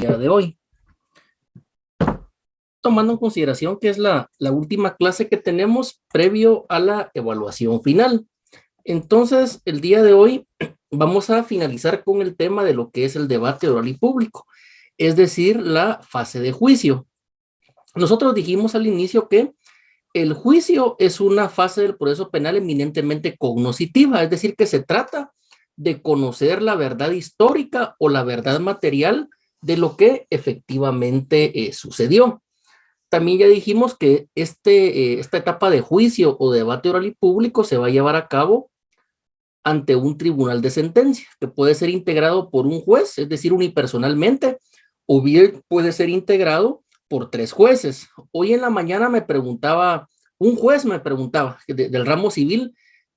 día de hoy. Tomando en consideración que es la última clase que tenemos previo a la evaluación final. Entonces, el día de hoy vamos a finalizar con el tema de lo que es el debate oral y público, es decir, la fase de juicio. Nosotros dijimos al inicio que el juicio es una fase del proceso penal eminentemente cognoscitiva, es decir, que se trata de conocer la verdad histórica o la verdad material de lo que efectivamente sucedió. También ya dijimos que esta etapa de juicio o debate oral y público se va a llevar a cabo ante un tribunal de sentencia, que puede ser integrado por un juez, es decir, unipersonalmente, o bien puede ser integrado por 3 jueces. Hoy en la mañana un juez me preguntaba del ramo civil,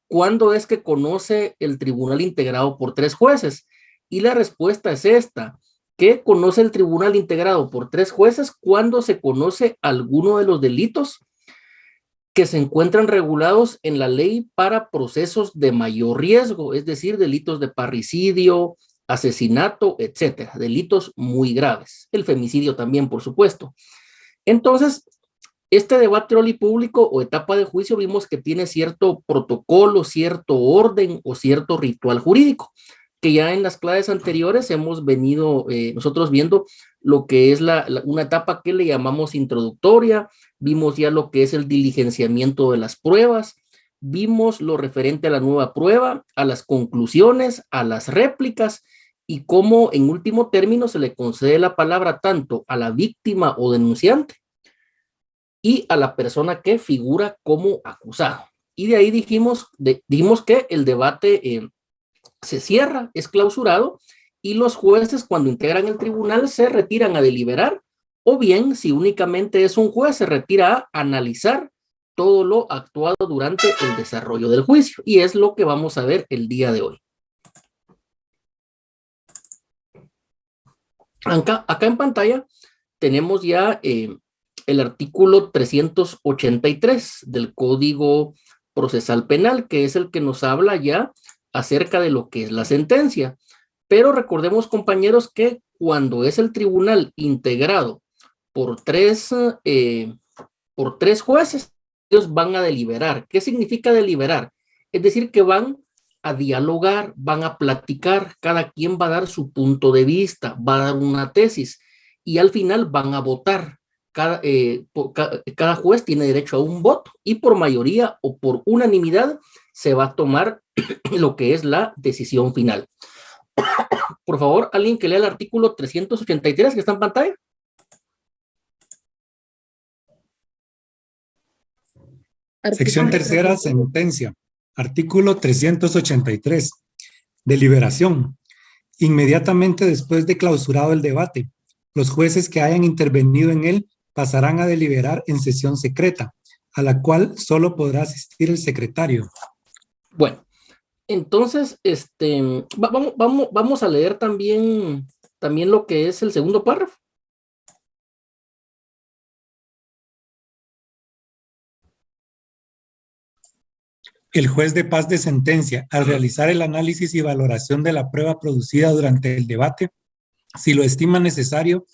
¿cuándo es que conoce el tribunal integrado por 3 jueces? Y la respuesta es esta, que conoce el tribunal integrado por 3 jueces cuando se conoce alguno de los delitos que se encuentran regulados en la ley para procesos de mayor riesgo, es decir, delitos de parricidio, asesinato, etcétera, delitos muy graves. El femicidio también, por supuesto. Entonces, este debate oral y público o etapa de juicio vimos que tiene cierto protocolo, cierto orden o cierto ritual jurídico, que ya en las clases anteriores hemos venido nosotros viendo lo que es una etapa que le llamamos introductoria, vimos ya lo que es el diligenciamiento de las pruebas, vimos lo referente a la nueva prueba, a las conclusiones, a las réplicas y cómo en último término se le concede la palabra tanto a la víctima o denunciante y a la persona que figura como acusado. Y de ahí dijimos que el debate se cierra, es clausurado, y los jueces cuando integran el tribunal se retiran a deliberar, o bien si únicamente es un juez se retira a analizar todo lo actuado durante el desarrollo del juicio, y es lo que vamos a ver el día de hoy. Acá en pantalla tenemos ya el artículo 383 del Código Procesal Penal, que es el que nos habla ya acerca de lo que es la sentencia. Pero recordemos, compañeros, que cuando es el tribunal integrado por tres jueces, ellos van a deliberar. ¿Qué significa deliberar? Es decir, que van a dialogar, van a platicar, cada quien va a dar su punto de vista, va a dar una tesis y al final van a votar. Cada juez tiene derecho a un voto y por mayoría o por unanimidad se va a tomar lo que es la decisión final. Por favor, alguien que lea el artículo 383 que está en pantalla. Sección tercera, sentencia. Artículo 383. Deliberación. Inmediatamente después de clausurado el debate, los jueces que hayan intervenido en él pasarán a deliberar en sesión secreta, a la cual solo podrá asistir el secretario. Bueno, entonces, vamos a leer también lo que es el segundo párrafo. El juez de paz de sentencia, al realizar el análisis y valoración de la prueba producida durante el debate, si lo estima necesario,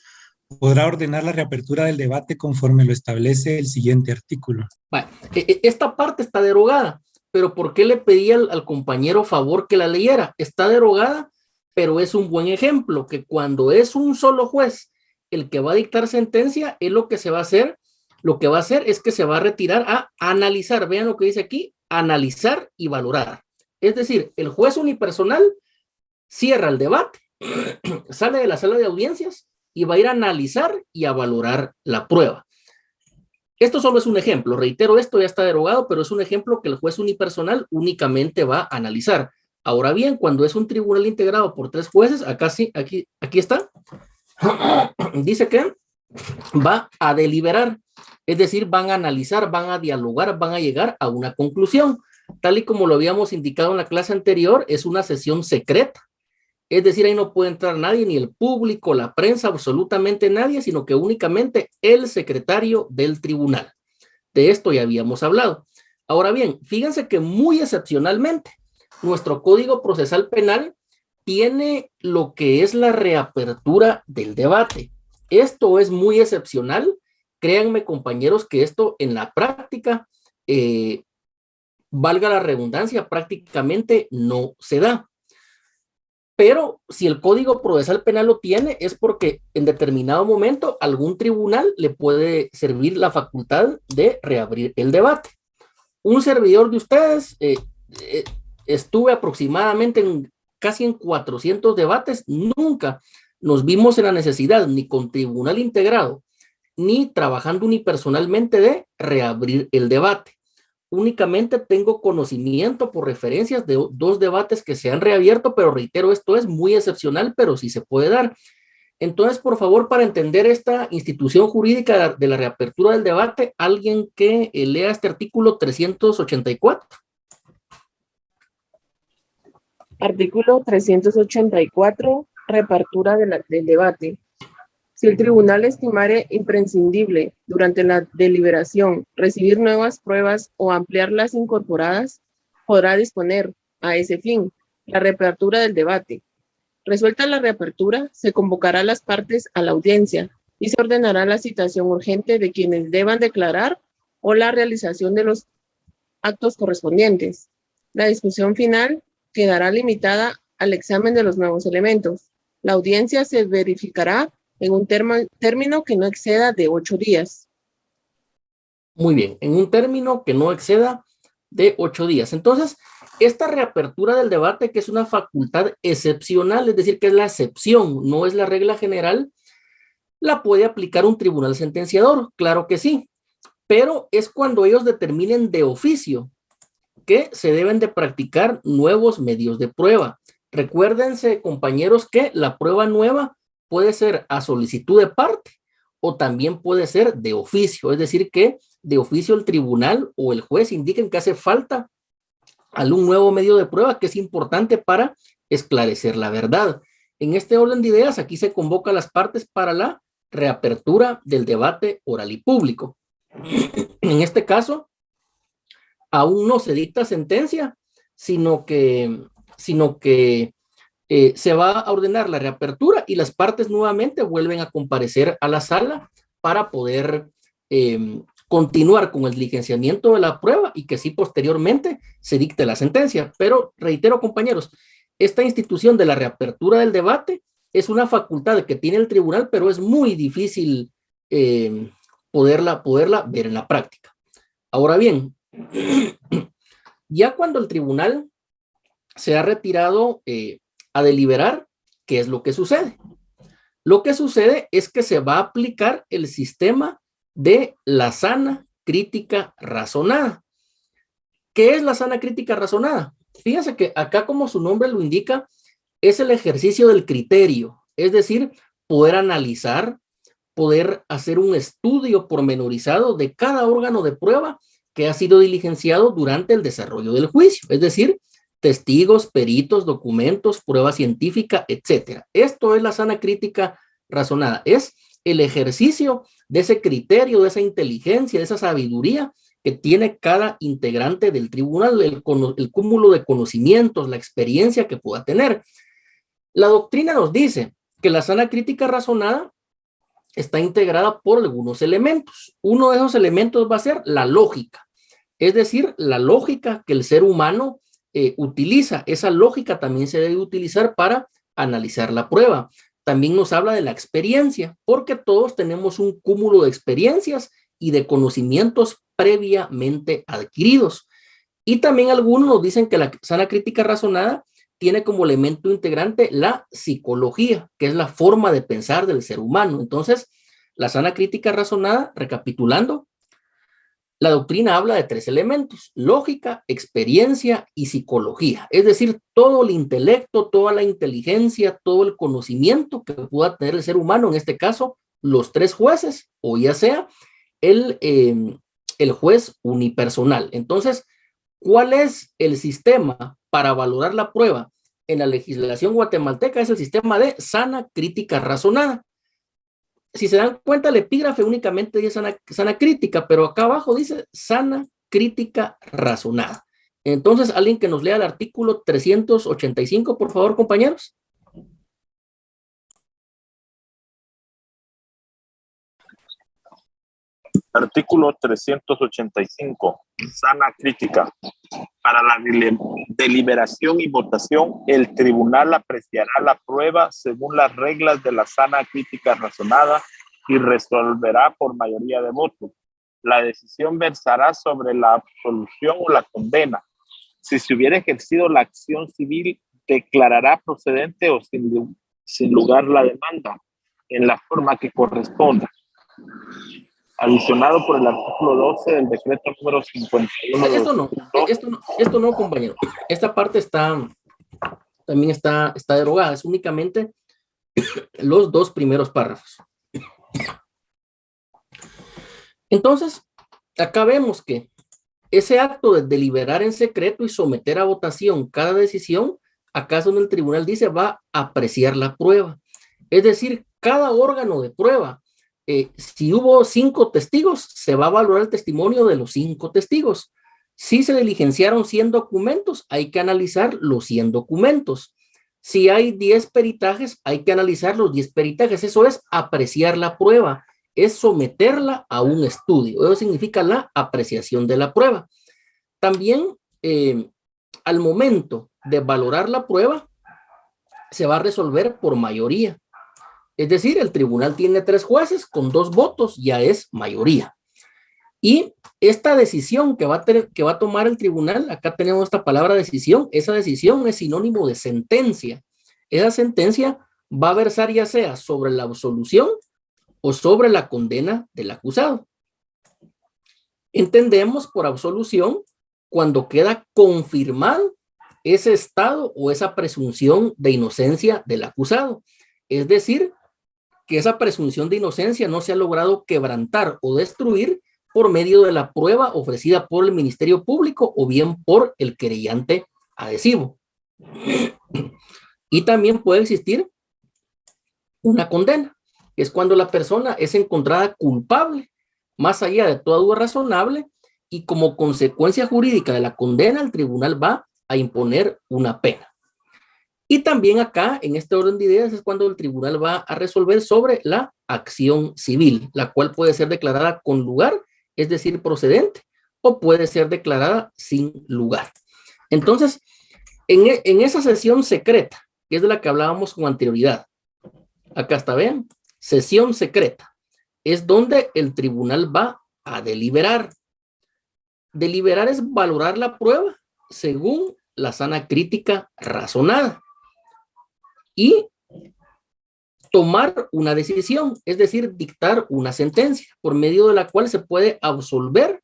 podrá ordenar la reapertura del debate conforme lo establece el siguiente artículo. Bueno, esta parte está derogada, pero ¿por qué le pedí al compañero favor que la leyera? Está derogada, pero es un buen ejemplo, que cuando es un solo juez el que va a dictar sentencia, es lo que se va a hacer, lo que va a hacer es que se va a retirar a analizar, vean lo que dice aquí, analizar y valorar. Es decir, el juez unipersonal cierra el debate, sale de la sala de audiencias y va a ir a analizar y a valorar la prueba. Esto solo es un ejemplo, reitero, esto ya está derogado, pero es un ejemplo que el juez unipersonal únicamente va a analizar. Ahora bien, cuando es un tribunal integrado por 3 jueces, acá sí, aquí está, dice que va a deliberar, es decir, van a analizar, van a dialogar, van a llegar a una conclusión. Tal y como lo habíamos indicado en la clase anterior, es una sesión secreta. Es decir, ahí no puede entrar nadie, ni el público, la prensa, absolutamente nadie, sino que únicamente el secretario del tribunal. De esto ya habíamos hablado. Ahora bien, fíjense que muy excepcionalmente, nuestro Código Procesal Penal tiene lo que es la reapertura del debate. Esto es muy excepcional. Créanme, compañeros, que esto en la práctica, valga la redundancia, prácticamente no se da. Pero si el Código Procesal Penal lo tiene, es porque en determinado momento algún tribunal le puede servir la facultad de reabrir el debate. Un servidor de ustedes, estuve aproximadamente casi en 400 debates, nunca nos vimos en la necesidad, ni con tribunal integrado, ni trabajando unipersonalmente, de reabrir el debate. Únicamente tengo conocimiento por referencias de 2 debates que se han reabierto, pero reitero, esto es muy excepcional, pero sí se puede dar. Entonces, por favor, para entender esta institución jurídica de la reapertura del debate, alguien que lea este artículo 384. Artículo 384, reapertura del debate. Si el tribunal estimare imprescindible durante la deliberación recibir nuevas pruebas o ampliar las incorporadas, podrá disponer, a ese fin, la reapertura del debate. Resuelta la reapertura, se convocará a las partes a la audiencia y se ordenará la citación urgente de quienes deban declarar o la realización de los actos correspondientes. La discusión final quedará limitada al examen de los nuevos elementos. La audiencia se verificará en un término que no exceda de 8 días. Muy bien, en un término que no exceda de 8 días. Entonces, esta reapertura del debate, que es una facultad excepcional, es decir, que es la excepción, no es la regla general, ¿la puede aplicar un tribunal sentenciador? Claro que sí, pero es cuando ellos determinen de oficio que se deben de practicar nuevos medios de prueba. Recuérdense, compañeros, que la prueba nueva puede ser a solicitud de parte o también puede ser de oficio, es decir, que de oficio el tribunal o el juez indiquen que hace falta algún nuevo medio de prueba que es importante para esclarecer la verdad. En este orden de ideas, aquí se convoca a las partes para la reapertura del debate oral y público. En este caso, aún no se dicta sentencia, sino que se va a ordenar la reapertura y las partes nuevamente vuelven a comparecer a la sala para poder continuar con el diligenciamiento de la prueba y que sí posteriormente se dicte la sentencia. Pero reitero, compañeros, esta institución de la reapertura del debate es una facultad que tiene el tribunal, pero es muy difícil poderla ver en la práctica. Ahora bien, ya cuando el tribunal se ha retirado a deliberar, ¿qué es lo que sucede? Lo que sucede es que se va a aplicar el sistema de la sana crítica razonada. ¿Qué es la sana crítica razonada? Fíjense que acá, como su nombre lo indica, es el ejercicio del criterio, es decir, poder analizar, poder hacer un estudio pormenorizado de cada órgano de prueba que ha sido diligenciado durante el desarrollo del juicio, es decir, testigos, peritos, documentos, prueba científica, etcétera. Esto es la sana crítica razonada, es el ejercicio de ese criterio, de esa inteligencia, de esa sabiduría que tiene cada integrante del tribunal, el cúmulo de conocimientos, la experiencia que pueda tener. La doctrina nos dice que la sana crítica razonada está integrada por algunos elementos. Uno de esos elementos va a ser la lógica, es decir, la lógica que el ser humano utiliza. Esa lógica también se debe utilizar para analizar la prueba. También nos habla de la experiencia, porque todos tenemos un cúmulo de experiencias y de conocimientos previamente adquiridos. Y también algunos nos dicen que la sana crítica razonada tiene como elemento integrante la psicología, que es la forma de pensar del ser humano. Entonces, la sana crítica razonada, recapitulando, la doctrina habla de 3 elementos: lógica, experiencia y psicología. Es decir, todo el intelecto, toda la inteligencia, todo el conocimiento que pueda tener el ser humano, en este caso, los 3 jueces, o ya sea el juez unipersonal. Entonces, ¿cuál es el sistema para valorar la prueba en la legislación guatemalteca? Es el sistema de sana crítica razonada. Si se dan cuenta, el epígrafe únicamente dice sana crítica, pero acá abajo dice sana crítica razonada. Entonces, alguien que nos lea el artículo 385, por favor, compañeros. Artículo 385. Sana crítica. Para la deliberación y votación, el tribunal apreciará la prueba según las reglas de la sana crítica razonada y resolverá por mayoría de votos. La decisión versará sobre la absolución o la condena. Si se hubiera ejercido la acción civil, declarará procedente o sin lugar la demanda en la forma que corresponda. Adicionado por el artículo 12 del decreto número 51. Esto no, compañero. Esta parte también está derogada. Es únicamente los dos primeros párrafos. Entonces, acá vemos que ese acto de deliberar en secreto y someter a votación cada decisión, acá es donde el tribunal dice va a apreciar la prueba. Es decir, cada órgano de prueba, si hubo 5 testigos, se va a valorar el testimonio de los 5 testigos. Si se diligenciaron 100 documentos, hay que analizar los 100 documentos. Si hay 10 peritajes, hay que analizar los 10 peritajes. Eso es apreciar la prueba, es someterla a un estudio. Eso significa la apreciación de la prueba. También, al momento de valorar la prueba, se va a resolver por mayoría. Es decir, el tribunal tiene 3 jueces con 2 votos, ya es mayoría. Y esta decisión que va a tomar el tribunal, acá tenemos esta palabra decisión, esa decisión es sinónimo de sentencia. Esa sentencia va a versar ya sea sobre la absolución o sobre la condena del acusado. Entendemos por absolución cuando queda confirmado ese estado o esa presunción de inocencia del acusado. Es decir, que esa presunción de inocencia no se ha logrado quebrantar o destruir por medio de la prueba ofrecida por el Ministerio Público o bien por el querellante adhesivo. Y también puede existir una condena, que es cuando la persona es encontrada culpable, más allá de toda duda razonable, y como consecuencia jurídica de la condena, el tribunal va a imponer una pena. Y también acá, en este orden de ideas, es cuando el tribunal va a resolver sobre la acción civil, la cual puede ser declarada con lugar, es decir, procedente, o puede ser declarada sin lugar. Entonces, en esa sesión secreta, que es de la que hablábamos con anterioridad, acá está, vean, sesión secreta, es donde el tribunal va a deliberar. Deliberar es valorar la prueba según la sana crítica razonada y tomar una decisión, es decir, dictar una sentencia por medio de la cual se puede absolver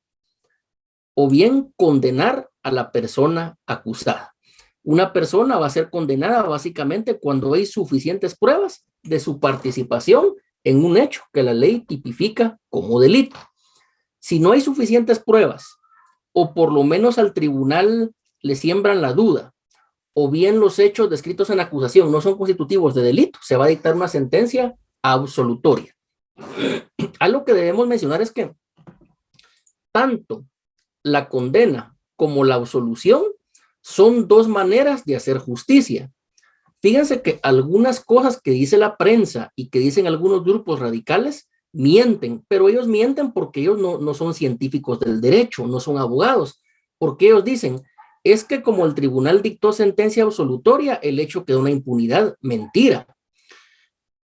o bien condenar a la persona acusada. Una persona va a ser condenada básicamente cuando hay suficientes pruebas de su participación en un hecho que la ley tipifica como delito. Si no hay suficientes pruebas, o por lo menos al tribunal le siembran la duda, o bien los hechos descritos en la acusación no son constitutivos de delito, se va a dictar una sentencia absolutoria. Algo que debemos mencionar es que tanto la condena como la absolución son dos maneras de hacer justicia. Fíjense que algunas cosas que dice la prensa y que dicen algunos grupos radicales mienten, pero ellos mienten porque ellos no son científicos del derecho, no son abogados, porque ellos dicen, es que como el tribunal dictó sentencia absolutoria, el hecho quedó una impunidad. Mentira.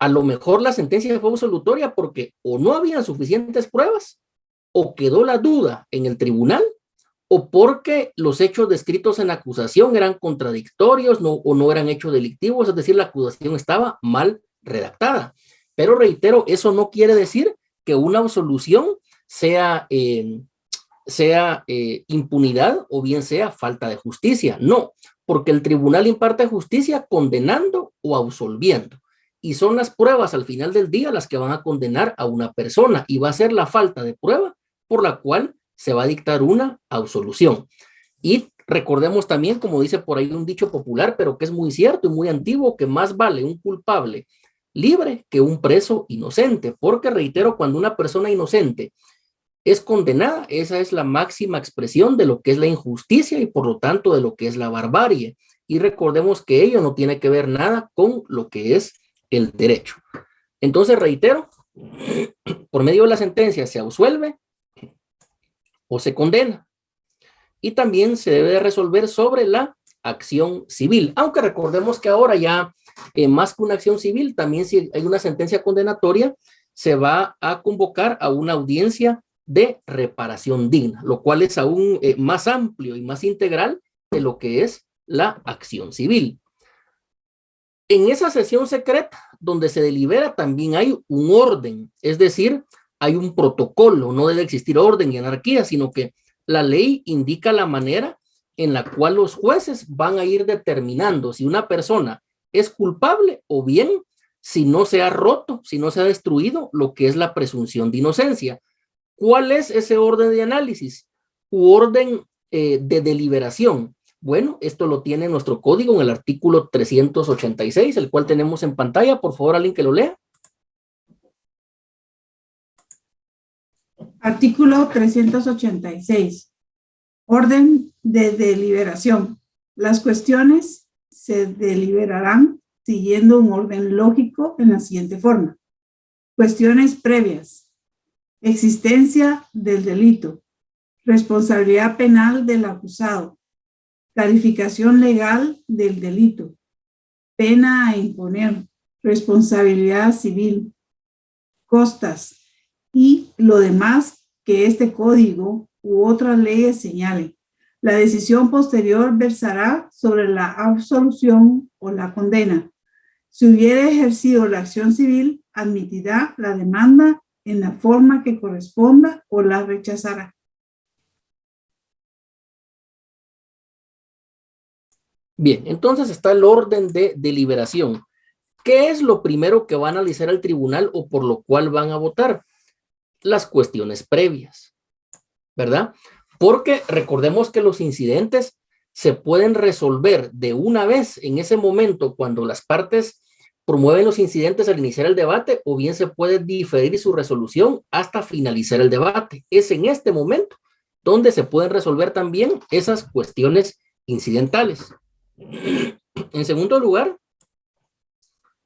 A lo mejor la sentencia fue absolutoria porque o no habían suficientes pruebas, o quedó la duda en el tribunal, o porque los hechos descritos en la acusación eran contradictorios o no eran hechos delictivos, es decir, la acusación estaba mal redactada. Pero reitero, eso no quiere decir que una absolución sea impunidad o bien sea falta de justicia. No, porque el tribunal imparte justicia condenando o absolviendo. Y son las pruebas al final del día las que van a condenar a una persona y va a ser la falta de prueba por la cual se va a dictar una absolución. Y recordemos también, como dice por ahí un dicho popular, pero que es muy cierto y muy antiguo, que más vale un culpable libre que un preso inocente, porque reitero, cuando una persona inocente es condenada. Esa es la máxima expresión de lo que es la injusticia y por lo tanto de lo que es la barbarie. Y recordemos que ello no tiene que ver nada con lo que es el derecho. Entonces, reitero, por medio de la sentencia se absuelve o se condena. Y también se debe de resolver sobre la acción civil. Aunque recordemos que ahora ya, más que una acción civil, también si hay una sentencia condenatoria, se va a convocar a una audiencia de reparación digna, lo cual es aún más amplio y más integral de lo que es la acción civil. En esa sesión secreta donde se delibera también hay un orden, es decir, hay un protocolo, no debe existir orden y anarquía, sino que la ley indica la manera en la cual los jueces van a ir determinando si una persona es culpable o bien si no se ha roto, si no se ha destruido lo que es la presunción de inocencia. ¿Cuál es ese orden de análisis u orden de deliberación? Bueno, esto lo tiene nuestro código en el artículo 386, el cual tenemos en pantalla. Por favor, alguien que lo lea. Artículo 386. Orden de deliberación. Las cuestiones se deliberarán siguiendo un orden lógico en la siguiente forma. Cuestiones previas. Existencia del delito. Responsabilidad penal del acusado. Calificación legal del delito. Pena a imponer. Responsabilidad civil. Costas. Y lo demás que este código u otras leyes señalen. La decisión posterior versará sobre la absolución o la condena. Si hubiera ejercido la acción civil, admitirá la demanda en la forma que corresponda o la rechazará. Bien, entonces está el orden de deliberación. ¿Qué es lo primero que va a analizar el tribunal o por lo cual van a votar? Las cuestiones previas, ¿verdad? Porque recordemos que los incidentes se pueden resolver de una vez en ese momento cuando las partes promueven los incidentes al iniciar el debate, o bien se puede diferir su resolución hasta finalizar el debate. Es en este momento donde se pueden resolver también esas cuestiones incidentales. En segundo lugar,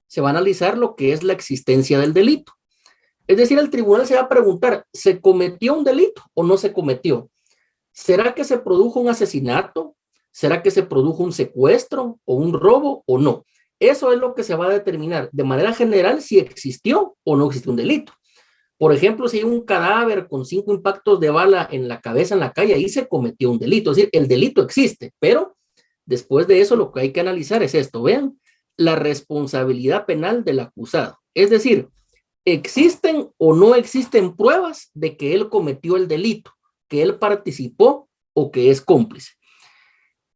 se va a analizar lo que es la existencia del delito. Es decir, el tribunal se va a preguntar, ¿se cometió un delito o no se cometió? ¿Será que se produjo un asesinato? ¿Será que se produjo un secuestro o un robo o no? Eso es lo que se va a determinar de manera general si existió o no existió un delito. Por ejemplo, si hay un cadáver con 5 impactos de bala en la cabeza en la calle, ahí se cometió un delito. Es decir, el delito existe, pero después de eso lo que hay que analizar es esto. Vean, la responsabilidad penal del acusado. Es decir, ¿existen o no existen pruebas de que él cometió el delito, que él participó o que es cómplice?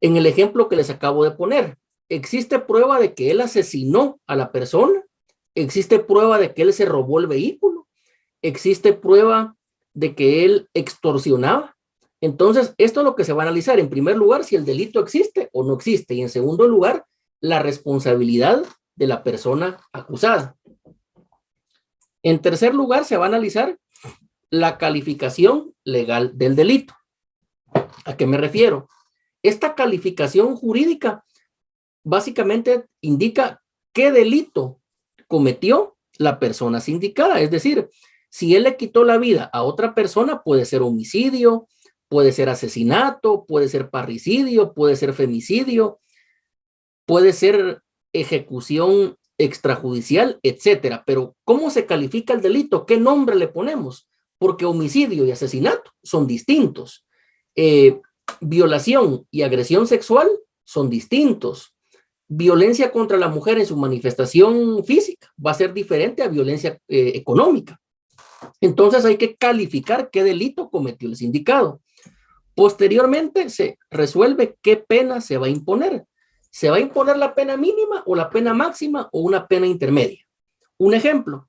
En el ejemplo que les acabo de poner, ¿existe prueba de que él asesinó a la persona? ¿Existe prueba de que él se robó el vehículo? ¿Existe prueba de que él extorsionaba? Entonces, esto es lo que se va a analizar. En primer lugar, si el delito existe o no existe. Y en segundo lugar, la responsabilidad de la persona acusada. En tercer lugar, se va a analizar la calificación legal del delito. ¿A qué me refiero? Esta calificación jurídica básicamente indica qué delito cometió la persona sindicada. Es decir, si él le quitó la vida a otra persona, puede ser homicidio, puede ser asesinato, puede ser parricidio, puede ser femicidio, puede ser ejecución extrajudicial, etcétera. Pero ¿cómo se califica el delito? ¿Qué nombre le ponemos? Porque homicidio y asesinato son distintos. Violación y agresión sexual son distintos. Violencia contra la mujer en su manifestación física va a ser diferente a violencia económica. Entonces hay que calificar qué delito cometió el sindicado. Posteriormente se resuelve qué pena se va a imponer. ¿Se va a imponer la pena mínima o la pena máxima o una pena intermedia? Un ejemplo,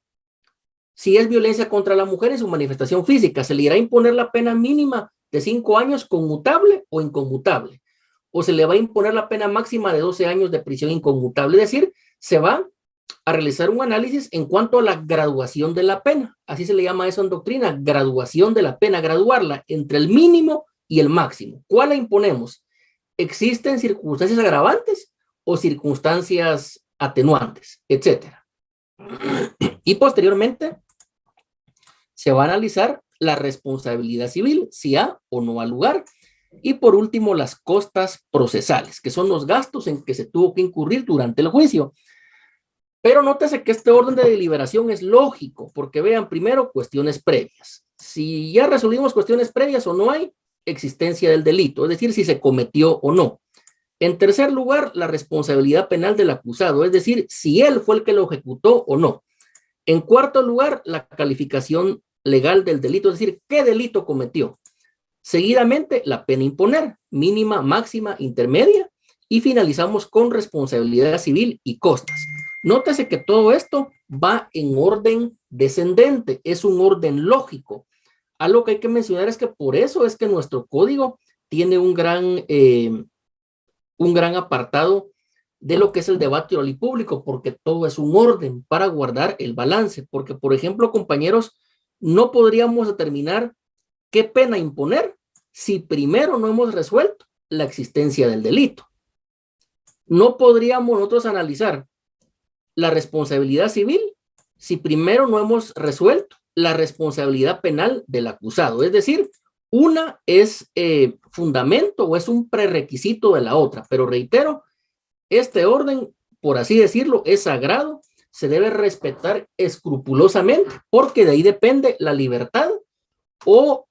si es violencia contra la mujer en su manifestación física, ¿se le irá a imponer la pena mínima de 5 años conmutable o inconmutable? ¿O se le va a imponer la pena máxima de 12 años de prisión inconmutable? Es decir, se va a realizar un análisis en cuanto a la graduación de la pena. Así se le llama eso en doctrina, graduación de la pena, graduarla entre el mínimo y el máximo. ¿Cuál la imponemos? ¿Existen circunstancias agravantes o circunstancias atenuantes, etcétera? Y posteriormente se va a analizar la responsabilidad civil, si ha o no ha lugar. Y por último, las costas procesales, que son los gastos en que se tuvo que incurrir durante el juicio. Pero nótese que este orden de deliberación es lógico, porque vean primero cuestiones previas. Si ya resolvimos cuestiones previas o no hay existencia del delito, es decir, si se cometió o no. En tercer lugar, la responsabilidad penal del acusado, es decir, si él fue el que lo ejecutó o no. En cuarto lugar, la calificación legal del delito, es decir, qué delito cometió. Seguidamente, la pena a imponer, mínima, máxima, intermedia, y finalizamos con responsabilidad civil y costas. Nótese que todo esto va en orden descendente, es un orden lógico. Algo que hay que mencionar es que por eso es que nuestro código tiene un gran apartado de lo que es el debate oral y público, porque todo es un orden para guardar el balance. Porque, por ejemplo, compañeros, no podríamos determinar qué pena imponer si primero no hemos resuelto la existencia del delito. No podríamos nosotros analizar la responsabilidad civil si primero no hemos resuelto la responsabilidad penal del acusado. Es decir, una es fundamento o es un prerequisito de la otra, pero reitero, este orden, por así decirlo, es sagrado, se debe respetar escrupulosamente, porque de ahí depende la libertad o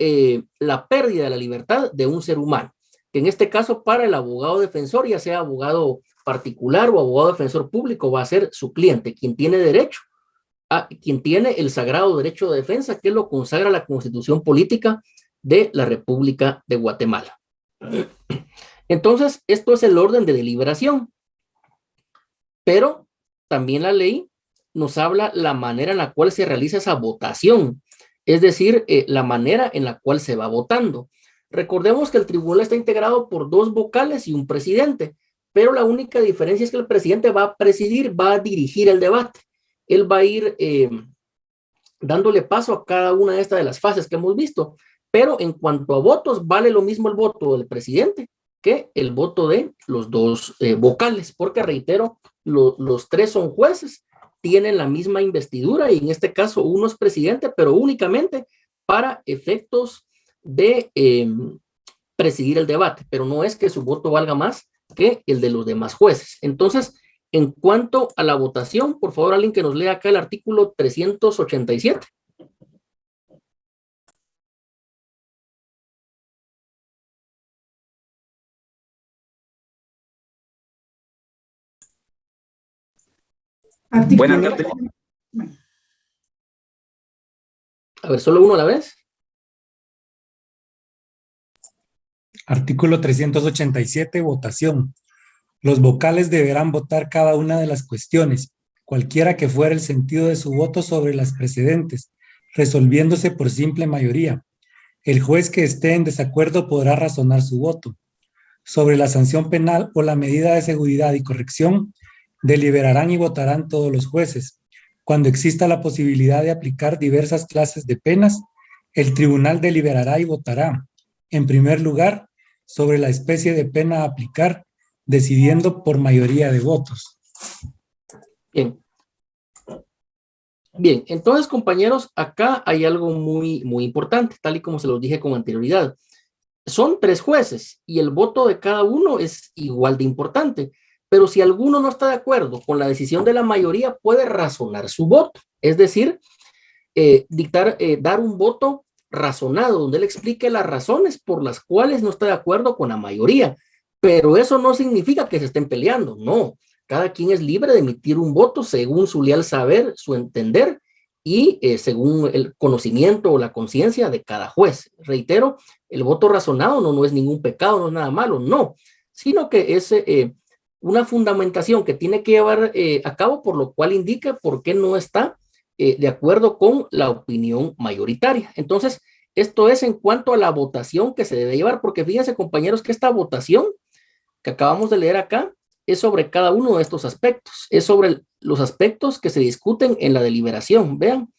la pérdida de la libertad de un ser humano, que en este caso para el abogado defensor, ya sea abogado particular o abogado defensor público, va a ser su cliente, quien tiene derecho, quien tiene el sagrado derecho de defensa, que lo consagra la Constitución Política de la República de Guatemala. Entonces, esto es el orden de deliberación, pero también la ley nos habla la manera en la cual se realiza esa votación, es decir, la manera en la cual se va votando. Recordemos que el tribunal está integrado por 2 vocales y un presidente, pero la única diferencia es que el presidente va a presidir, va a dirigir el debate. Él va a ir dándole paso a cada una de las fases que hemos visto, pero en cuanto a votos, vale lo mismo el voto del presidente que el voto de los 2 vocales, porque reitero, los 3 son jueces, tienen la misma investidura y en este caso uno es presidente, pero únicamente para efectos de presidir el debate, pero no es que su voto valga más que el de los demás jueces. Entonces, en cuanto a la votación, por favor, alguien que nos lea acá el artículo 387. Artículo. Buenas tardes. A ver, solo uno a la vez. Artículo 387, votación. Los vocales deberán votar cada una de las cuestiones, cualquiera que fuera el sentido de su voto sobre las precedentes, resolviéndose por simple mayoría. El juez que esté en desacuerdo podrá razonar su voto. Sobre la sanción penal o la medida de seguridad y corrección, deliberarán y votarán todos los jueces. Cuando exista la posibilidad de aplicar diversas clases de penas, el tribunal deliberará y votará, en primer lugar, sobre la especie de pena a aplicar, decidiendo por mayoría de votos. Bien. Bien, entonces, compañeros, acá hay algo muy importante, tal y como se los dije con anterioridad. Son 3 jueces y el voto de cada uno es igual de importante, pero si alguno no está de acuerdo con la decisión de la mayoría, puede razonar su voto, es decir, dar un voto razonado, donde él explique las razones por las cuales no está de acuerdo con la mayoría, pero eso no significa que se estén peleando, no. Cada quien es libre de emitir un voto según su leal saber, su entender y según el conocimiento o la conciencia de cada juez. Reitero, el voto razonado no es ningún pecado, no es nada malo, no, sino que es una fundamentación que tiene que llevar a cabo, por lo cual indica por qué no está de acuerdo con la opinión mayoritaria. Entonces, esto es en cuanto a la votación que se debe llevar, porque fíjense, compañeros, que esta votación que acabamos de leer acá es sobre cada uno de estos aspectos, es sobre los aspectos que se discuten en la deliberación. Vean,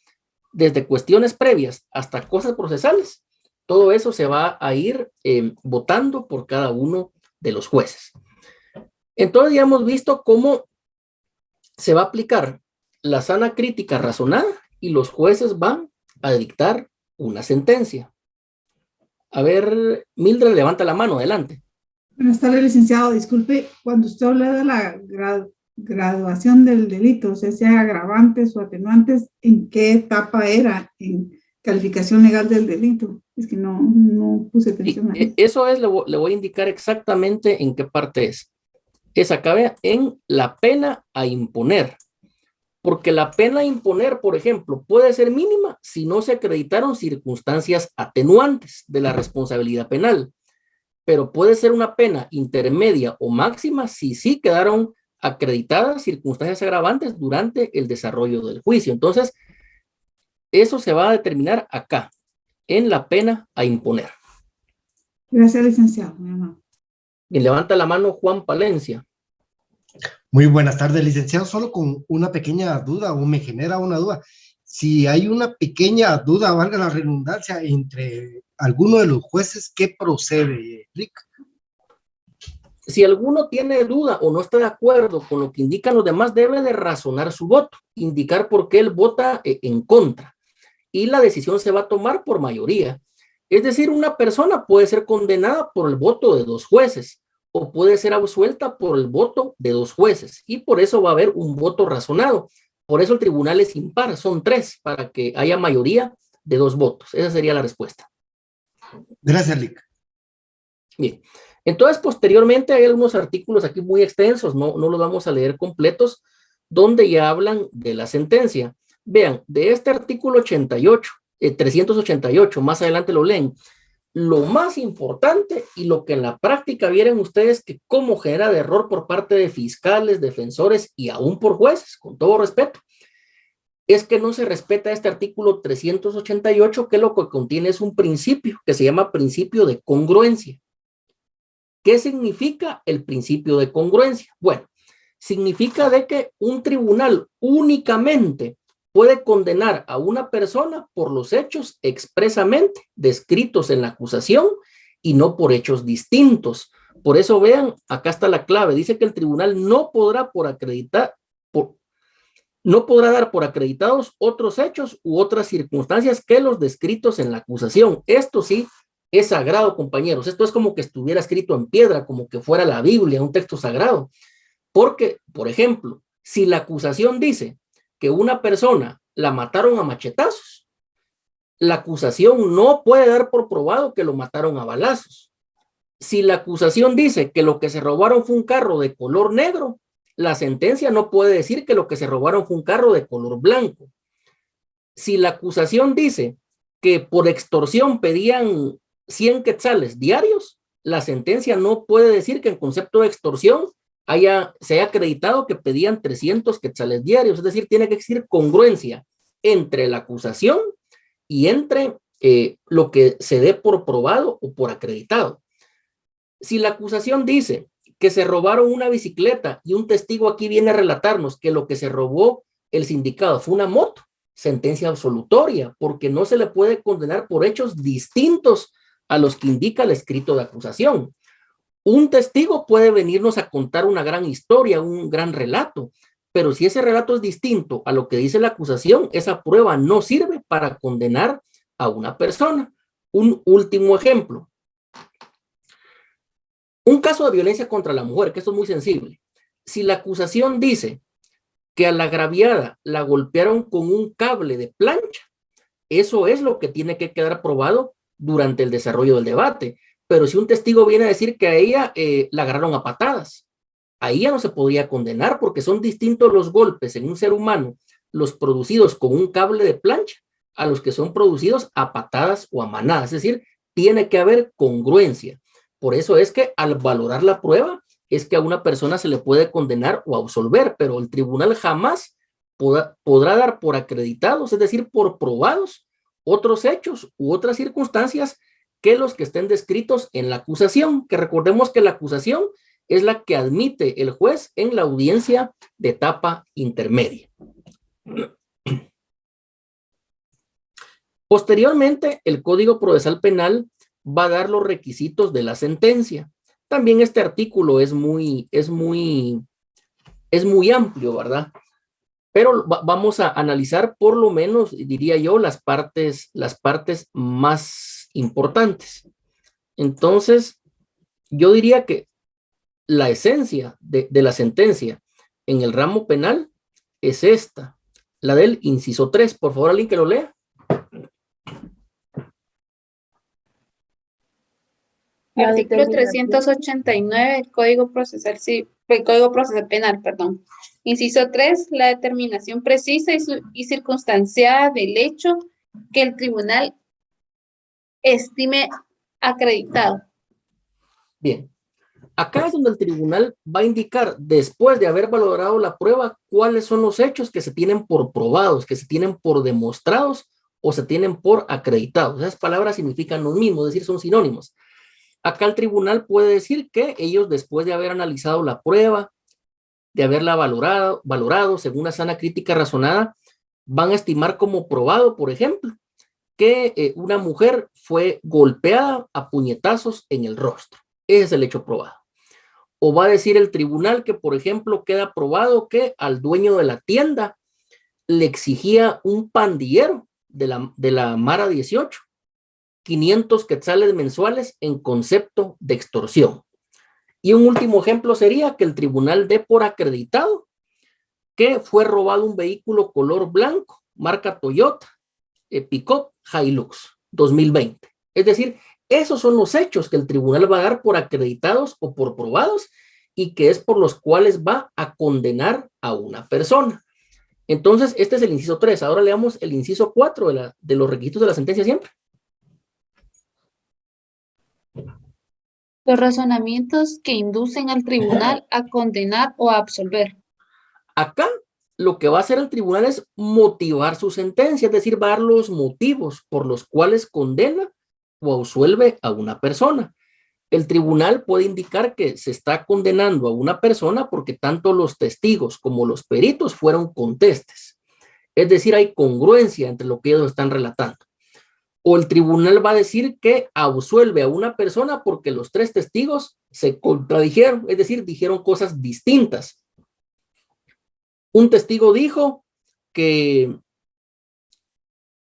desde cuestiones previas hasta cosas procesales, todo eso se va a ir votando por cada uno de los jueces. Entonces ya hemos visto cómo se va a aplicar la sana crítica razonada y los jueces van a dictar una sentencia. A ver, Mildred, levanta la mano, adelante. Buenas tardes, licenciado. Disculpe, cuando usted habla de la graduación del delito, o sea agravantes o atenuantes, ¿en qué etapa era en calificación legal del delito? Es que no puse atención a eso. Eso es, le voy a indicar exactamente en qué parte es. Es acá en la pena a imponer. Porque la pena a imponer, por ejemplo, puede ser mínima si no se acreditaron circunstancias atenuantes de la responsabilidad penal, pero puede ser una pena intermedia o máxima si sí quedaron acreditadas circunstancias agravantes durante el desarrollo del juicio. Entonces, eso se va a determinar acá, en la pena a imponer. Gracias, licenciado. Y levanta la mano Juan Palencia. Muy buenas tardes, licenciado. Solo con una pequeña duda, o me genera una duda. Si hay una pequeña duda, valga la redundancia, entre alguno de los jueces, ¿qué procede, Rick? Si alguno tiene duda o no está de acuerdo con lo que indican los demás, debe de razonar su voto, indicar por qué él vota en contra. Y la decisión se va a tomar por mayoría. Es decir, una persona puede ser condenada por el voto de 2 jueces o puede ser absuelta por el voto de 2 jueces. Y por eso va a haber un voto razonado. Por eso el tribunal es impar, son 3, para que haya mayoría de 2 votos. Esa sería la respuesta. Gracias, Lick. Bien, entonces posteriormente hay algunos artículos aquí muy extensos, no los vamos a leer completos, donde ya hablan de la sentencia. Vean, de este artículo 388, más adelante lo leen. Lo más importante y lo que en la práctica vieron ustedes que cómo genera de error por parte de fiscales, defensores y aún por jueces, con todo respeto, es que no se respeta este artículo 388, que lo que contiene es un principio que se llama principio de congruencia. ¿Qué significa el principio de congruencia? Bueno, significa de que un tribunal únicamente puede condenar a una persona por los hechos expresamente descritos en la acusación y no por hechos distintos. Por eso vean, acá está la clave. Dice que el tribunal no podrá dar por acreditados otros hechos u otras circunstancias que los descritos en la acusación. Esto sí es sagrado, compañeros. Esto es como que estuviera escrito en piedra, como que fuera la Biblia, un texto sagrado. Porque, por ejemplo, si la acusación dice que una persona la mataron a machetazos, la acusación no puede dar por probado que lo mataron a balazos. Si la acusación dice que lo que se robaron fue un carro de color negro, la sentencia no puede decir que lo que se robaron fue un carro de color blanco. Si la acusación dice que por extorsión pedían 100 quetzales diarios, la sentencia no puede decir que en concepto de extorsión se haya acreditado que pedían 300 quetzales diarios. Es decir, tiene que existir congruencia entre la acusación y entre lo que se dé por probado o por acreditado. Si la acusación dice que se robaron una bicicleta y un testigo aquí viene a relatarnos que lo que se robó el sindicado fue una moto, sentencia absolutoria, porque no se le puede condenar por hechos distintos a los que indica el escrito de acusación. Un testigo puede venirnos a contar una gran historia, un gran relato, pero si ese relato es distinto a lo que dice la acusación, esa prueba no sirve para condenar a una persona. Un último ejemplo. Un caso de violencia contra la mujer, que esto es muy sensible. Si la acusación dice que a la agraviada la golpearon con un cable de plancha, eso es lo que tiene que quedar probado durante el desarrollo del debate. Pero si un testigo viene a decir que a ella la agarraron a patadas, ahí ya no se podría condenar porque son distintos los golpes en un ser humano, los producidos con un cable de plancha, a los que son producidos a patadas o a manadas. Es decir, tiene que haber congruencia. Por eso es que al valorar la prueba, es que a una persona se le puede condenar o absolver, pero el tribunal jamás podrá dar por acreditados, es decir, por probados, otros hechos u otras circunstancias que los que estén descritos en la acusación, que recordemos que la acusación es la que admite el juez en la audiencia de etapa intermedia. Posteriormente, el Código Procesal Penal va a dar los requisitos de la sentencia. También este artículo es muy amplio, ¿verdad? Pero vamos a analizar por lo menos, diría yo, las partes más importantes. Entonces, yo diría que la esencia de la sentencia en el ramo penal es esta, la del inciso 3. Por favor, alguien que lo lea. Artículo 389 del Código Procesal Penal, perdón. Inciso 3, la determinación precisa y circunstanciada del hecho que el tribunal estime acreditado. Bien. Acá es donde el tribunal va a indicar, después de haber valorado la prueba, cuáles son los hechos que se tienen por probados, que se tienen por demostrados o se tienen por acreditados. Esas palabras significan lo mismo, es decir, son sinónimos. Acá el tribunal puede decir que ellos, después de haber analizado la prueba, de haberla valorado según una sana crítica razonada, van a estimar como probado, por ejemplo, que una mujer fue golpeada a puñetazos en el rostro. Ese es el hecho probado. O va a decir el tribunal que, por ejemplo, queda probado que al dueño de la tienda le exigía un pandillero de la Mara 18, 500 quetzales mensuales en concepto de extorsión. Y un último ejemplo sería que el tribunal dé por acreditado que fue robado un vehículo color blanco, marca Toyota, Pickup Hilux 2020. Es decir, esos son los hechos que el tribunal va a dar por acreditados o por probados y que es por los cuales va a condenar a una persona. Entonces, este es el inciso 3. Ahora leamos el inciso 4 de los requisitos de la sentencia siempre. Los razonamientos que inducen al tribunal a condenar o a absolver. Acá lo que va a hacer el tribunal es motivar su sentencia, es decir, va a dar los motivos por los cuales condena o absuelve a una persona. El tribunal puede indicar que se está condenando a una persona porque tanto los testigos como los peritos fueron contestes. Es decir, hay congruencia entre lo que ellos están relatando. O el tribunal va a decir que absuelve a una persona porque los 3 testigos se contradijeron, es decir, dijeron cosas distintas. Un testigo dijo que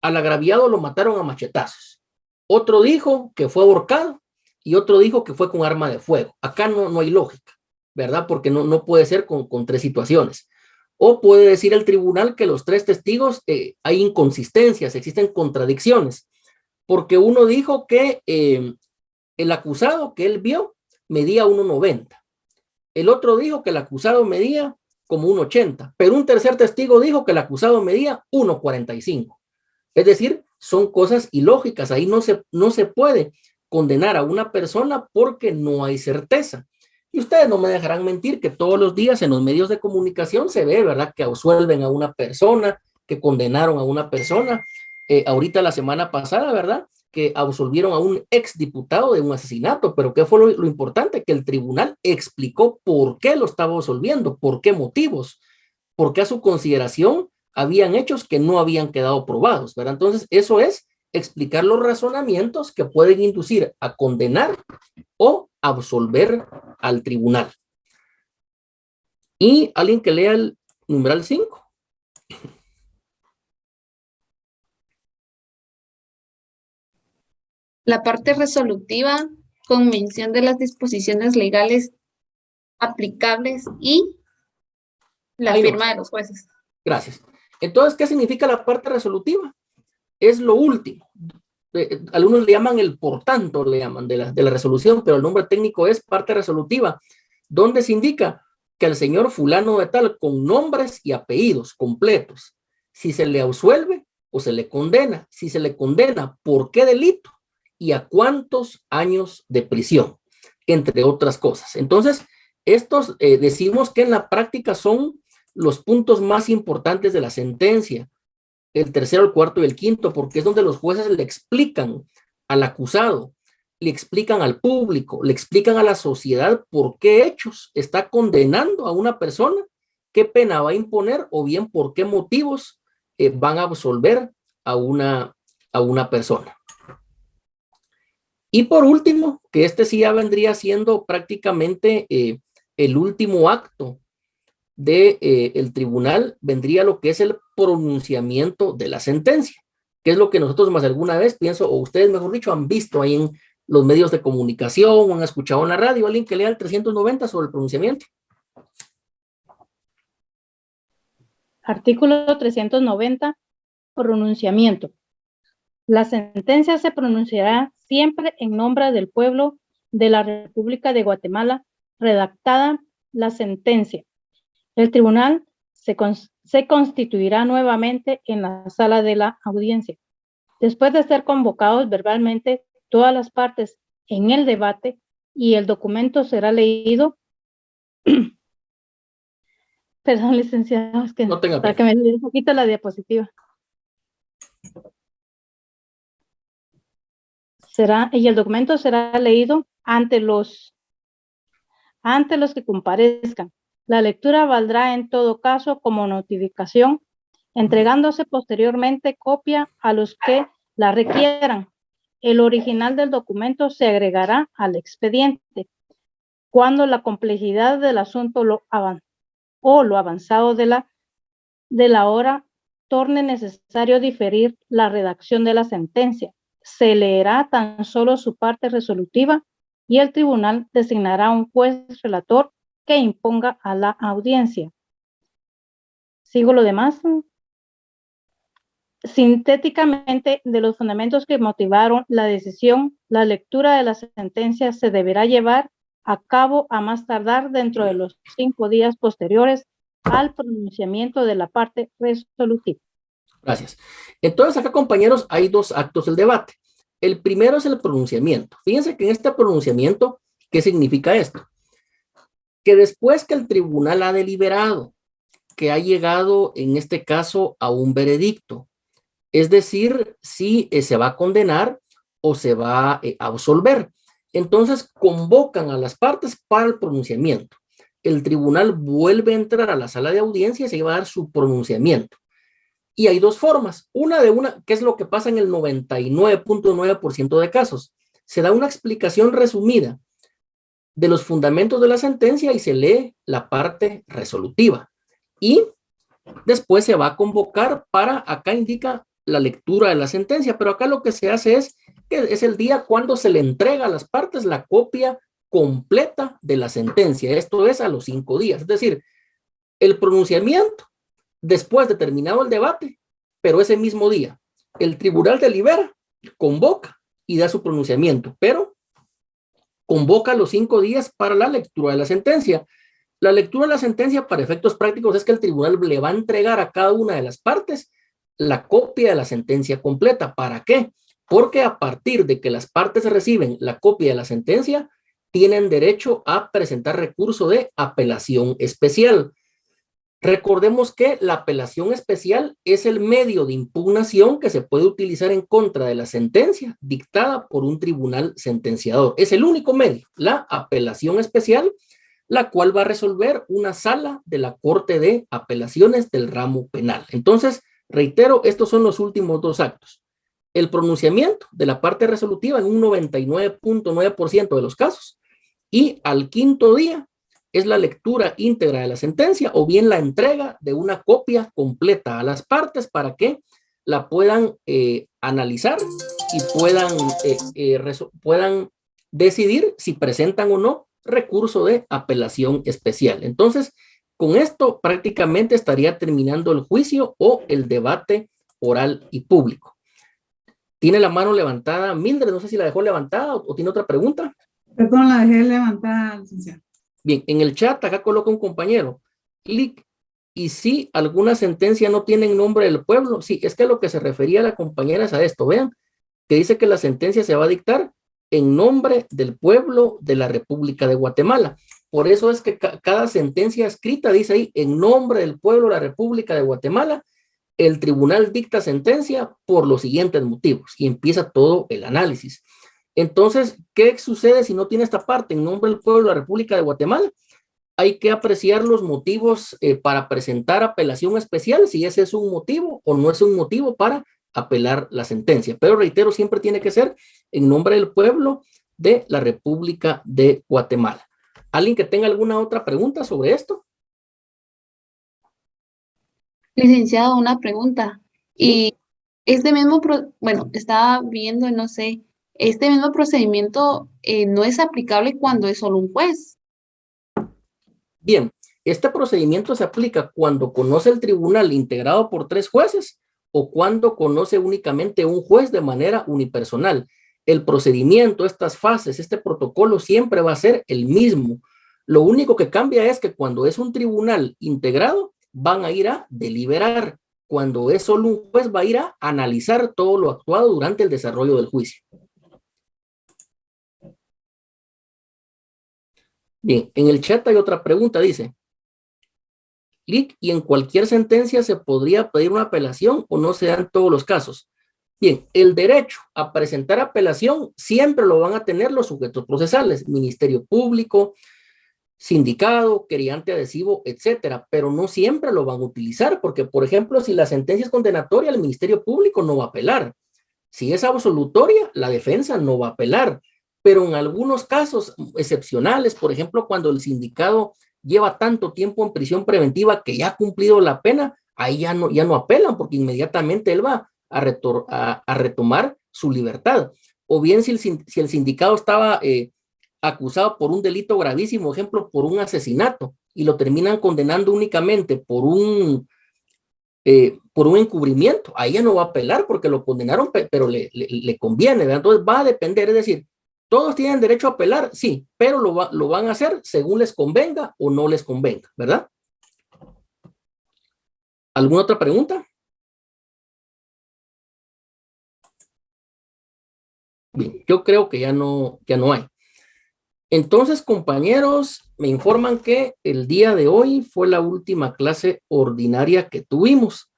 al agraviado lo mataron a machetazos. Otro dijo que fue ahorcado y otro dijo que fue con arma de fuego. Acá no hay lógica, ¿verdad? Porque no puede ser con 3 situaciones. O puede decir el tribunal que los 3 testigos hay inconsistencias, existen contradicciones. Porque uno dijo que el acusado que él vio medía 1.90. El otro dijo que el acusado medía como 1.80. Pero un tercer testigo dijo que el acusado medía 1.45. Es decir, son cosas ilógicas. Ahí no se puede condenar a una persona porque no hay certeza. Y ustedes no me dejarán mentir que todos los días en los medios de comunicación se ve, ¿verdad?, que absuelven a una persona, que condenaron a una persona. Ahorita la semana pasada, ¿verdad?, que absolvieron a un exdiputado de un asesinato, pero ¿qué fue lo importante? Que el tribunal explicó por qué lo estaba absolviendo, por qué motivos, porque a su consideración habían hechos que no habían quedado probados, ¿verdad? Entonces, eso es explicar los razonamientos que pueden inducir a condenar o absolver al tribunal. Y alguien que lea el numeral 5. La parte resolutiva con mención de las disposiciones legales aplicables y la firma de los jueces. Gracias. Entonces, ¿qué significa la parte resolutiva? Es lo último. Algunos le llaman el por tanto, le llaman de la resolución, pero el nombre técnico es parte resolutiva, donde se indica que al señor fulano de tal, con nombres y apellidos completos, si se le absuelve o se le condena, si se le condena, ¿por qué delito? Y a cuántos años de prisión, entre otras cosas. Entonces, estos decimos que en la práctica son los puntos más importantes de la sentencia, el tercero, el cuarto y el quinto, porque es donde los jueces le explican al acusado le explican al público, le explican a la sociedad por qué hechos está condenando a una persona, qué pena va a imponer o bien por qué motivos van a absolver a una persona. Y por último, que este sí ya vendría siendo prácticamente el último acto de el tribunal, vendría lo que es el pronunciamiento de la sentencia, que es lo que nosotros más alguna vez, pienso, o ustedes mejor dicho, han visto ahí en los medios de comunicación o han escuchado en la radio. Alguien que lea el 390 sobre el pronunciamiento. Artículo 390, pronunciamiento. La sentencia se pronunciará siempre en nombre del pueblo de la República de Guatemala, redactada la sentencia. El tribunal se constituirá nuevamente en la sala de la audiencia. Después de ser convocados verbalmente todas las partes en el debate y el documento será leído. Perdón, licenciado, es que no tenga para pena. que me dé un poquito la diapositiva. Y el documento será leído ante los que comparezcan. La lectura valdrá en todo caso como notificación, entregándose posteriormente copia a los que la requieran. El original del documento se agregará al expediente. Cuando la complejidad del asunto lo avanzado de la hora torne necesario diferir la redacción de la sentencia, se leerá tan solo su parte resolutiva y el tribunal designará un juez relator que imponga a la audiencia. ¿Sigo lo demás? Sintéticamente, de los fundamentos que motivaron la decisión, la lectura de la sentencia se deberá llevar a cabo a más tardar dentro de los 5 días posteriores al pronunciamiento de la parte resolutiva. Gracias. Entonces, acá, compañeros, hay dos actos del debate. El primero es el pronunciamiento. Fíjense que en este pronunciamiento, ¿qué significa esto? Que después que el tribunal ha deliberado, que ha llegado, en este caso, a un veredicto, es decir, si se va a condenar o se va a absolver. Entonces, convocan a las partes para el pronunciamiento. El tribunal vuelve a entrar a la sala de audiencia y se va a dar su pronunciamiento. Y hay dos formas. ¿Qué es lo que pasa en el 99.9% de casos? Se da una explicación resumida de los fundamentos de la sentencia y se lee la parte resolutiva. Y después se va a convocar para, acá indica la lectura de la sentencia, pero acá lo que se hace es que es el día cuando se le entrega a las partes la copia completa de la sentencia. Esto es a los 5 días. Es decir, el pronunciamiento después de terminado el debate, pero ese mismo día, el tribunal delibera, convoca y da su pronunciamiento, pero convoca los 5 días para la lectura de la sentencia. La lectura de la sentencia, para efectos prácticos, es que el tribunal le va a entregar a cada una de las partes la copia de la sentencia completa. ¿Para qué? Porque a partir de que las partes reciben la copia de la sentencia, tienen derecho a presentar recurso de apelación especial. Recordemos que la apelación especial es el medio de impugnación que se puede utilizar en contra de la sentencia dictada por un tribunal sentenciador. Es el único medio, la apelación especial, la cual va a resolver una sala de la Corte de Apelaciones del ramo penal. Entonces, reitero, estos son los últimos dos actos. El pronunciamiento de la parte resolutiva en un 99.9% de los casos, y al 5.º día es la lectura íntegra de la sentencia o bien la entrega de una copia completa a las partes para que la puedan analizar y puedan decidir si presentan o no recurso de apelación especial. Entonces, con esto prácticamente estaría terminando el juicio o el debate oral y público. Tiene la mano levantada Mildred, no sé si la dejó levantada o tiene otra pregunta. Perdón, la dejé levantada, licenciado. Bien, en el chat acá coloca un compañero, clic, y si alguna sentencia no tiene en nombre del pueblo, sí, es que a lo que se refería la compañera es a esto, vean, que dice que la sentencia se va a dictar en nombre del pueblo de la República de Guatemala. Por eso es que cada sentencia escrita dice ahí, en nombre del pueblo de la República de Guatemala, el tribunal dicta sentencia por los siguientes motivos, y empieza todo el análisis. Entonces, ¿qué sucede si no tiene esta parte? En nombre del pueblo de la República de Guatemala, hay que apreciar los motivos para presentar apelación especial, si ese es un motivo o no es un motivo para apelar la sentencia. Pero reitero, siempre tiene que ser en nombre del pueblo de la República de Guatemala. ¿Alguien que tenga alguna otra pregunta sobre esto? Licenciado, una pregunta. Sí. Y este mismo, bueno, estaba viendo, no sé, este mismo procedimiento no es aplicable cuando es solo un juez. Bien, este procedimiento se aplica cuando conoce el tribunal integrado por 3 jueces o cuando conoce únicamente un juez de manera unipersonal. El procedimiento, estas fases, este protocolo siempre va a ser el mismo. Lo único que cambia es que cuando es un tribunal integrado, van a ir a deliberar. Cuando es solo un juez, va a ir a analizar todo lo actuado durante el desarrollo del juicio. Bien, en el chat hay otra pregunta, dice, Lic, ¿y en cualquier sentencia se podría pedir una apelación o no se dan todos los casos? Bien, el derecho a presentar apelación siempre lo van a tener los sujetos procesales, Ministerio Público, sindicado, querellante adhesivo, etcétera, pero no siempre lo van a utilizar, porque, por ejemplo, si la sentencia es condenatoria, el Ministerio Público no va a apelar. Si es absolutoria, la defensa no va a apelar, pero en algunos casos excepcionales, por ejemplo, cuando el sindicado lleva tanto tiempo en prisión preventiva que ya ha cumplido la pena, ahí ya no apelan, porque inmediatamente él va a retomar su libertad. O bien si el sindicado estaba acusado por un delito gravísimo, ejemplo, por un asesinato, y lo terminan condenando únicamente por un encubrimiento, ahí ya no va a apelar porque lo condenaron, pero le conviene, ¿verdad? Entonces va a depender, es decir, todos tienen derecho a apelar, sí, pero lo van a hacer según les convenga o no les convenga, ¿verdad? ¿Alguna otra pregunta? Bien, yo creo que ya no hay. Entonces, compañeros, me informan que el día de hoy fue la última clase ordinaria que tuvimos.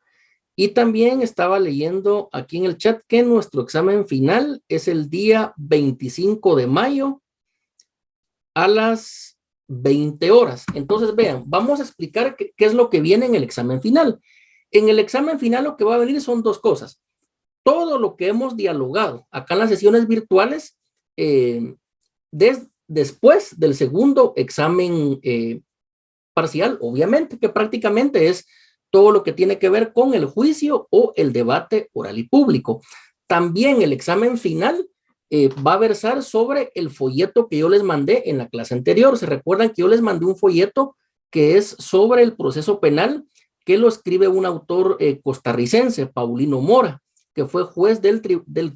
Y también estaba leyendo aquí en el chat que nuestro examen final es el día 25 de mayo a las 20 horas. Entonces, vean, vamos a explicar qué es lo que viene en el examen final. En el examen final lo que va a venir son 2 cosas. Todo lo que hemos dialogado acá en las sesiones virtuales, después del segundo examen parcial, obviamente, que prácticamente es todo lo que tiene que ver con el juicio o el debate oral y público. También el examen final va a versar sobre el folleto que yo les mandé en la clase anterior. Se recuerdan que yo les mandé un folleto que es sobre el proceso penal, que lo escribe un autor costarricense, Paulino Mora, que fue juez del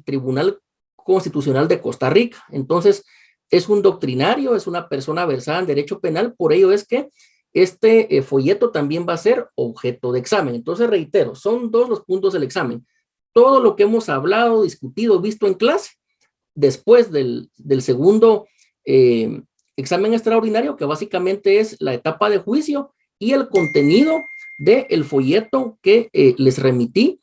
Tribunal Constitucional de Costa Rica. Entonces, es un doctrinario, es una persona versada en derecho penal, por ello es que este folleto también va a ser objeto de examen. Entonces, reitero, son 2 los puntos del examen. Todo lo que hemos hablado, discutido, visto en clase, después del segundo examen extraordinario, que básicamente es la etapa de juicio, y el contenido del folleto que les remití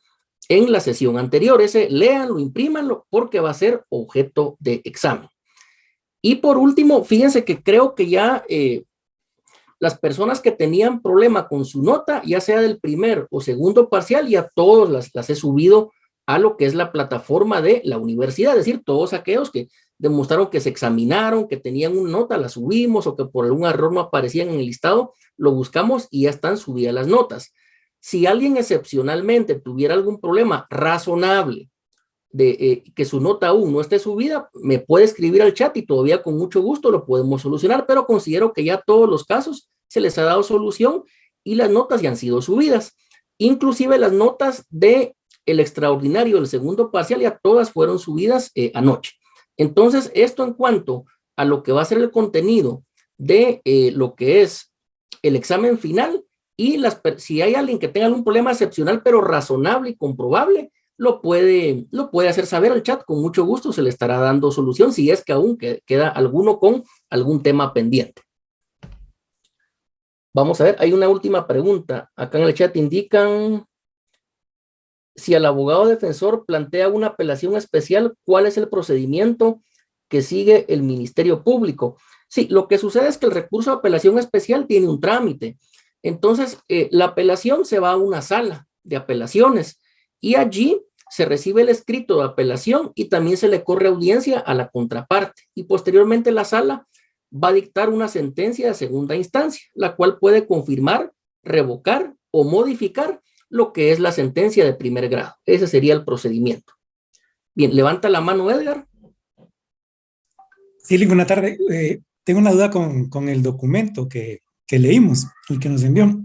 en la sesión anterior. Ese léanlo, imprímanlo, porque va a ser objeto de examen. Y por último, fíjense que creo que ya las personas que tenían problema con su nota, ya sea del primer o segundo parcial, ya todos las he subido a lo que es la plataforma de la universidad, es decir, todos aquellos que demostraron que se examinaron, que tenían una nota, la subimos, o que por algún error no aparecían en el listado, lo buscamos y ya están subidas las notas. Si alguien excepcionalmente tuviera algún problema razonable de que su nota aún no esté subida, me puede escribir al chat y todavía con mucho gusto lo podemos solucionar, pero considero que ya todos los casos se les ha dado solución y las notas ya han sido subidas. Inclusive las notas de el extraordinario del segundo parcial ya todas fueron subidas anoche. Entonces, esto en cuanto a lo que va a ser el contenido de lo que es el examen final, y si hay alguien que tenga algún problema excepcional pero razonable y comprobable, lo puede hacer saber al chat, con mucho gusto se le estará dando solución si es que aún queda alguno con algún tema pendiente. Vamos a ver, hay una última pregunta. Acá en el chat indican, si el abogado defensor plantea una apelación especial, ¿cuál es el procedimiento que sigue el Ministerio Público. Sí, lo que sucede es que el recurso de apelación especial tiene un trámite. Entonces, la apelación se va a una sala de apelaciones y allí se recibe el escrito de apelación y también se le corre audiencia a la contraparte. Y posteriormente la sala va a dictar una sentencia de segunda instancia, la cual puede confirmar, revocar o modificar lo que es la sentencia de primer grado. Ese sería el procedimiento. Bien, levanta la mano Edgar. Sí, buenas tardes. Tengo una duda con el documento que leímos, el que nos envió.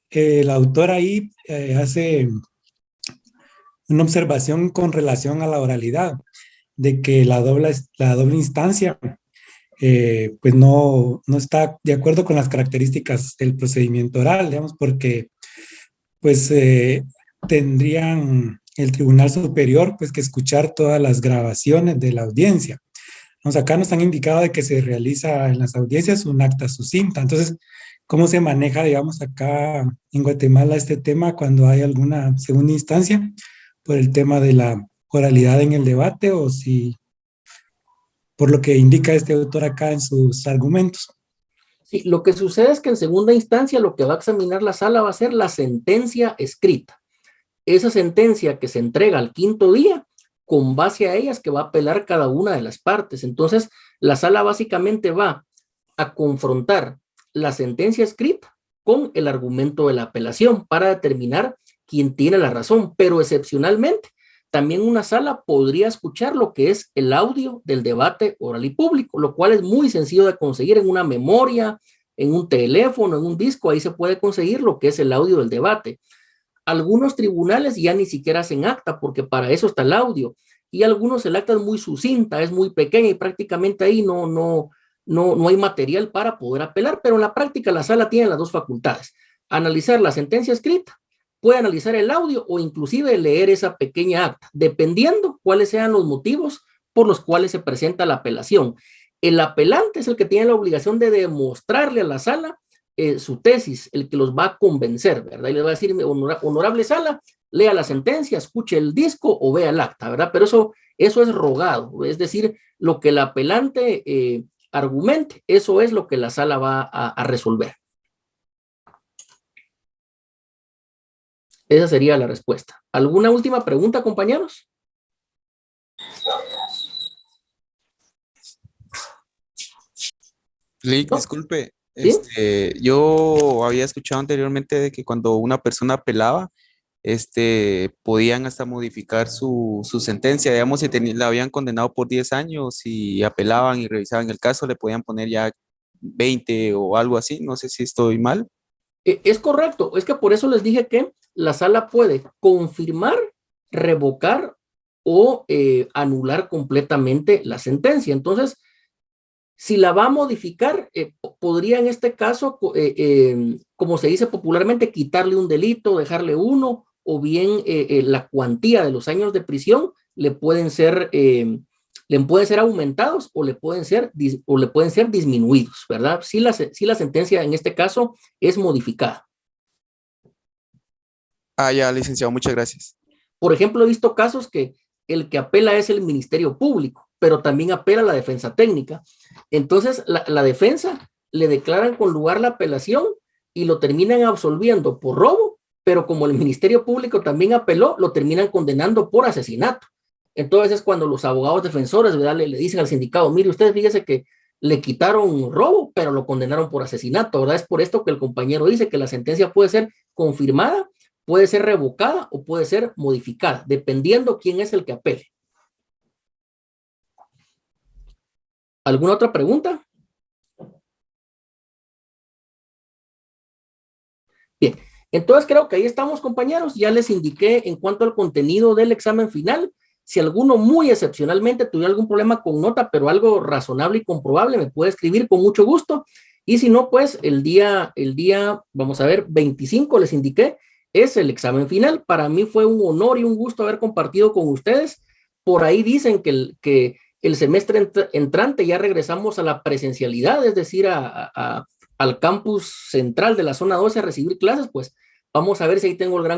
El autor ahí hace una observación con relación a la oralidad, de que la doble instancia pues no está de acuerdo con las características del procedimiento oral, digamos, porque pues tendrían el Tribunal Superior pues que escuchar todas las grabaciones de la audiencia. Entonces, acá nos han indicado de que se realiza en las audiencias un acta sucinta. Entonces, ¿cómo se maneja, digamos, acá en Guatemala este tema cuando hay alguna segunda instancia por el tema de la oralidad en el debate, o si, por lo que indica este autor acá en sus argumentos? Sí, lo que sucede es que en segunda instancia lo que va a examinar la sala va a ser la sentencia escrita. Esa sentencia que se entrega al quinto día, con base a ellas que va a apelar cada una de las partes. Entonces, la sala básicamente va a confrontar la sentencia escrita con el argumento de la apelación para determinar quién tiene la razón, pero excepcionalmente también una sala podría escuchar lo que es el audio del debate oral y público, lo cual es muy sencillo de conseguir en una memoria, en un teléfono, en un disco. Ahí se puede conseguir lo que es el audio del debate. Algunos tribunales ya ni siquiera hacen acta porque para eso está el audio, y algunos el acta es muy sucinta, es muy pequeña y prácticamente ahí no hay material para poder apelar, pero en la práctica la sala tiene las dos facultades: analizar la sentencia escrita, puede analizar el audio o inclusive leer esa pequeña acta, dependiendo cuáles sean los motivos por los cuales se presenta la apelación. El apelante es el que tiene la obligación de demostrarle a la sala su tesis, el que los va a convencer, ¿verdad? Y le va a decir: honorable sala, lea la sentencia, escuche el disco o vea el acta, ¿verdad? Pero eso es rogado, es decir, lo que el apelante argumente, eso es lo que la sala va a resolver. Esa sería la respuesta. ¿Alguna última pregunta, compañeros? Lick, ¿No? disculpe. ¿Sí? Yo había escuchado anteriormente de que cuando una persona apelaba, podían hasta modificar su sentencia. Digamos, si la habían condenado por 10 años y apelaban y revisaban el caso, le podían poner ya 20 o algo así. No sé si estoy mal. Es correcto. Es que por eso les dije que la sala puede confirmar, revocar o anular completamente la sentencia. Entonces, si la va a modificar, podría en este caso, como se dice popularmente, quitarle un delito, dejarle uno, o bien la cuantía de los años de prisión le pueden ser aumentados o le pueden ser disminuidos, ¿verdad? Si la sentencia en este caso es modificada. Ah, ya, licenciado, muchas gracias. Por ejemplo, he visto casos que el que apela es el Ministerio Público, pero también apela la defensa técnica. Entonces, la defensa le declaran con lugar la apelación y lo terminan absolviendo por robo, pero como el Ministerio Público también apeló, lo terminan condenando por asesinato. Entonces es cuando los abogados defensores, ¿verdad?, le dicen al sindicado: mire, usted fíjese que le quitaron robo, pero lo condenaron por asesinato, ¿verdad? Es por esto que el compañero dice que la sentencia puede ser confirmada, puede ser revocada o puede ser modificada, dependiendo quién es el que apele. ¿Alguna otra pregunta? Bien, entonces creo que ahí estamos, compañeros. Ya les indiqué en cuanto al contenido del examen final. Si alguno muy excepcionalmente tuviera algún problema con nota, pero algo razonable y comprobable, me puede escribir con mucho gusto. Y si no, pues el día, vamos a ver, 25 les indiqué, es el examen final. Para mí fue un honor y un gusto haber compartido con ustedes. Por ahí dicen que el semestre entrante ya regresamos a la presencialidad, es decir, al campus central de la zona 12 a recibir clases. Pues vamos a ver si ahí tengo el gran